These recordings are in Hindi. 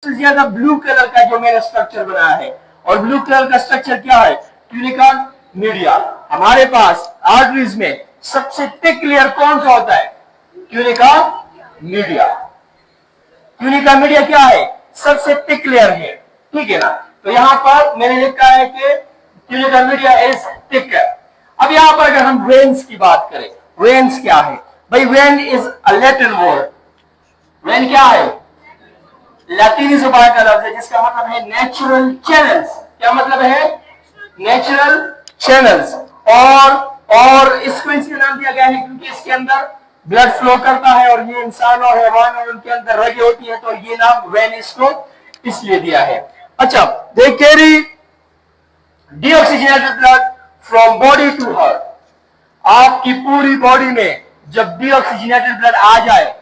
ज्यादा ब्लू कलर का जो मैंने स्ट्रक्चर बनाया है, और ब्लू कलर का स्ट्रक्चर क्या है? Tunica media. हमारे पास आर्टरीज में सबसे थिक लेयर कौन सा होता है? Tunica media. ट्यूनिका मीडिया क्या है? सबसे थिक लेयर है, ठीक है ना। तो यहां पर मैंने लिखा है कि ट्यूनिका मीडिया इज थिक। अब यहां पर अगर हम वेन्स की बात करें, वेन्स क्या है भाई? When is a Latin word. When क्या है? लैटिनी जुबान का लफ्ज है जिसका मतलब है नेचुरल चैनल्स। क्या मतलब है? Natural channels. और इसको इसका नाम दिया गया है क्योंकि इसके अंदर ब्लड फ्लो करता है, और ये इंसान और हैवान और उनके अंदर रगे होती है, तो ये नाम वेन इसको इसलिए दिया है। अच्छा, they carry deoxygenated blood from body to heart. आपकी पूरी बॉडी में जब डीऑक्सीजनेटेड ब्लड आ जाए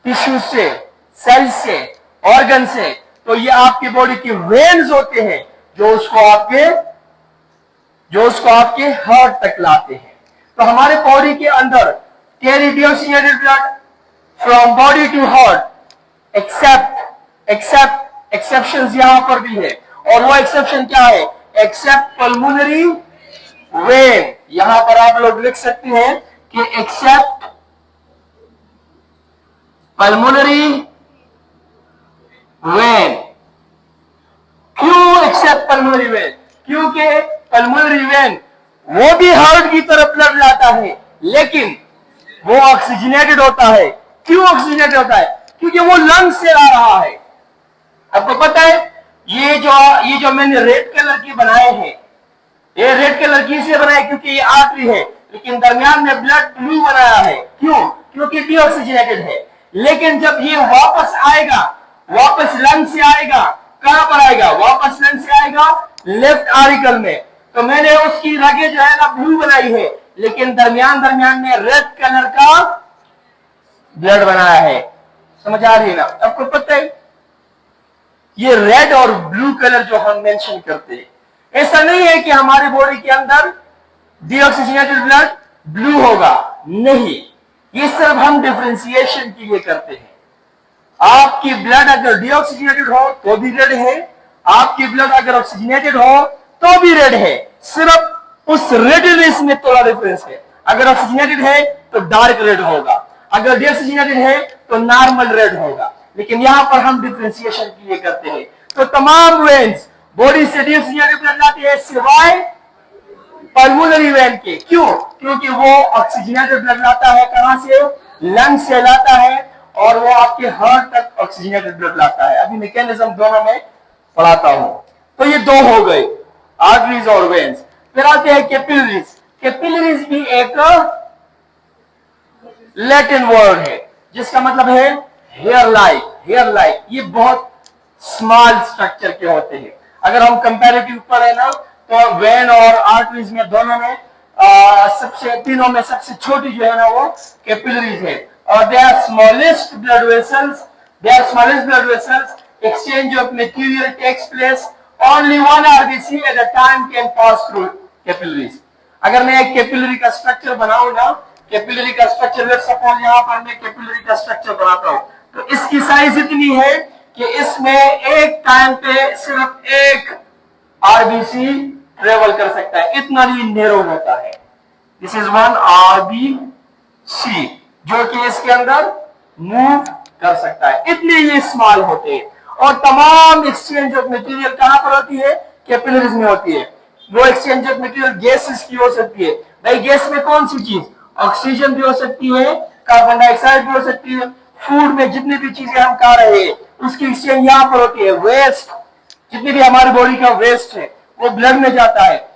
टिश्यू से, सेल से, ऑर्गन से, तो ये आपकी बॉडी के वेन्स होते हैं जो उसको आपके हार्ट तक लाते हैं। तो हमारे बॉडी के अंदर carry deoxygenated blood from body to heart except exceptions यहां पर भी है, और वो एक्सेप्शन क्या है? Except pulmonary vein. यहां पर आप लोग लिख सकते हैं कि एक्सेप्ट पल्मोनरी वेन। क्यों एक्सेप्ट पल्मोनरी वेन? क्योंकि पल्मोनरी वेन वो भी हार्ट की तरफ ब्लड लाता है, लेकिन वो ऑक्सीजनेटेड होता है। क्यों ऑक्सीजनेटेड होता है? क्योंकि वो लंग से आ रहा है। आपको पता है ये जो मैंने रेड कलर की बनाए हैं, ये रेड कलर की इसलिए बनाए क्योंकि ये आर्टरी है, लेकिन दरमियान में ब्लड ब्लू बनाया है। क्यों? क्योंकि डीऑक्सीजनेटेड है। लेकिन जब ये वापस आएगा, वापस लंग से आएगा, कहां पर आएगा? वापस लंग से आएगा लेफ्ट आर्टिकल में। तो मैंने उसकी रगे जो है ना ब्लू बनाई है, लेकिन दरमियान में रेड कलर का ब्लड बनाया है। समझ आ रही है ना? आपको पता है ये रेड और ब्लू कलर जो हम मेंशन करते हैं, ऐसा नहीं है कि हमारी बॉडी के अंदर डीऑक्सीजनेटेड ब्लड ब्लू होगा, नहीं। ये सिर्फ हम डिफरेंशिएशन के लिए करते हैं। आपकी ब्लड अगर डीऑक्सीजनेटेड हो तो भी रेड है, आपकी ब्लड अगर ऑक्सीजनेटेड हो तो भी रेड है। सिर्फ उस रेडनेस में थोड़ा डिफरेंस है। अगर ऑक्सीजनेटेड है तो डार्क रेड होगा, अगर डीऑक्सीजनेटेड है तो नॉर्मल रेड होगा। लेकिन यहां पर हम डिफरेंशिएशन के लिए करते हैं। तो तमाम वेन्स बॉडी से डीऑक्सीजनेटेड ब्लड लाती है सिवाय पल्मोनरी वेन के। क्यों? क्योंकि वो ऑक्सीजनेटेड ब्लड लाता है। कहां से? लंग से लाता है, और वो आपके हार्ट तक ऑक्सीजनेटेड ब्लड लाता है। अभी मैकेनिज्म दोनों में पढ़ाता हूं। तो ये दो हो गए, आर्टरीज और वेन्स। फिर आते हैं कैपिलरीज। कैपिलरीज भी एक लैटिन वर्ड है जिसका मतलब है हेयर लाइक। हेयर लाइक ये बहुत स्मॉल स्ट्रक्चर के होते हैं। अगर हम कंपैरेटिव पढ़े ना, तो वेन और आर्टरीज में दोनों में तीनों में सबसे छोटी जो है ना वो कैपिलरीज है। और they are smallest blood vessels. Exchange of material takes place. Only one RBC at a time can pass through capillaries. अगर मैं एक कैपिलरी का स्ट्रक्चर बनाऊं ना, कैपिलरी का स्ट्रक्चर, लेट्स सपोज यहां पर मैं कैपिलरी का स्ट्रक्चर बनाता हूं, तो इसकी साइज इतनी है कि इसमें एक टाइम पे सिर्फ एक आरबीसी ट्रेवल कर सकता है। इतना ही नैरो होता है। दिस इज वन आरबीसी जो कि इसके अंदर मूव कर सकता है। इतने ये स्मॉल होते हैं। और तमाम एक्सचेंज ऑफ मटेरियल कहां पर होती है? कैपिलरीज में होती है। वो एक्सचेंज ऑफ मटेरियल गैसेस की हो सकती है। भाई गैस में कौन सी चीज? ऑक्सीजन भी हो सकती है, कार्बन डाइऑक्साइड भी हो सकती है। फूड में जितनी भी चीजें हम खा रहे हैं उसकी एक्सचेंज यहां पर होती है। वेस्ट, जितनी भी हमारी बॉडी का वेस्ट है वो ब्लड में जाता है,